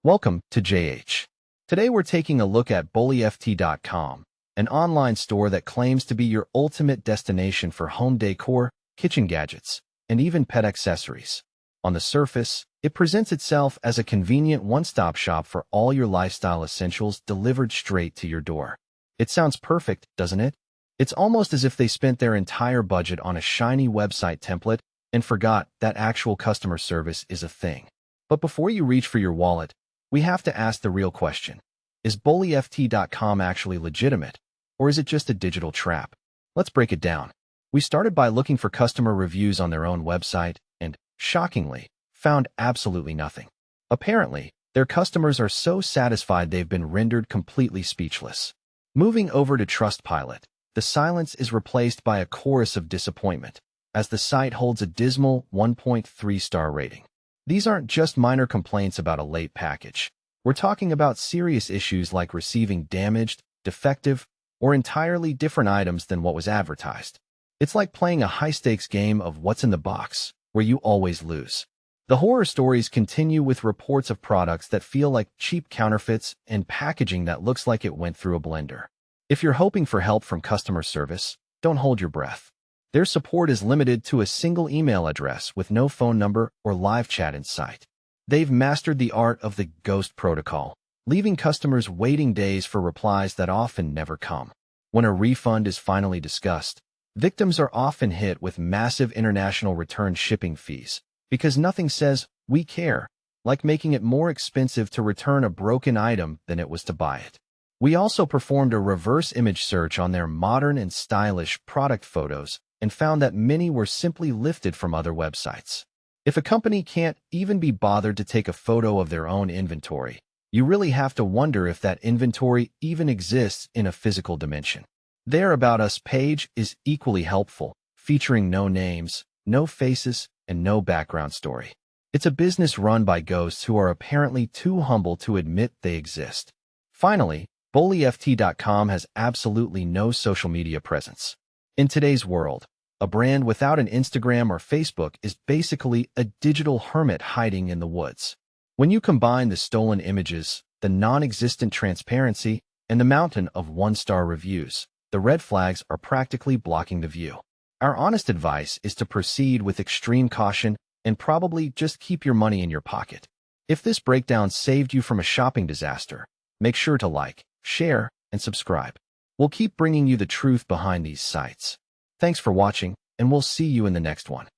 Welcome to JH. Today we're taking a look at bullyft.com, an online store that claims to be your ultimate destination for home decor, kitchen gadgets, and even pet accessories. On the surface, it presents itself as a convenient one-stop shop for all your lifestyle essentials delivered straight to your door. It sounds perfect, doesn't it? It's almost as if they spent their entire budget on a shiny website template and forgot that actual customer service is a thing. But before you reach for your wallet, we have to ask the real question. Is bullyft.com actually legitimate, or is it just a digital trap? Let's break it down. We started by looking for customer reviews on their own website and, shockingly, found absolutely nothing. Apparently, their customers are so satisfied they've been rendered completely speechless. Moving over to Trustpilot, the silence is replaced by a chorus of disappointment, as the site holds a dismal 1.3-star rating. These aren't just minor complaints about a late package. We're talking about serious issues like receiving damaged, defective, or entirely different items than what was advertised. It's like playing a high-stakes game of what's in the box, where you always lose. The horror stories continue with reports of products that feel like cheap counterfeits and packaging that looks like it went through a blender. If you're hoping for help from customer service, don't hold your breath. Their support is limited to a single email address with no phone number or live chat in sight. They've mastered the art of the ghost protocol, leaving customers waiting days for replies that often never come. When a refund is finally discussed, victims are often hit with massive international return shipping fees, because nothing says, "we care," like making it more expensive to return a broken item than it was to buy it. We also performed a reverse image search on their modern and stylish product photos and found that many were simply lifted from other websites. If a company can't even be bothered to take a photo of their own inventory, you really have to wonder if that inventory even exists in a physical dimension. Their About Us page is equally helpful, featuring no names, no faces, and no background story. It's a business run by ghosts who are apparently too humble to admit they exist. Finally, bullyft.com has absolutely no social media presence. In today's world, a brand without an Instagram or Facebook is basically a digital hermit hiding in the woods. When you combine the stolen images, the non-existent transparency, and the mountain of one-star reviews, the red flags are practically blocking the view. Our honest advice is to proceed with extreme caution and probably just keep your money in your pocket. If this breakdown saved you from a shopping disaster, make sure to like, share, and subscribe. We'll keep bringing you the truth behind these sites. Thanks for watching, and we'll see you in the next one.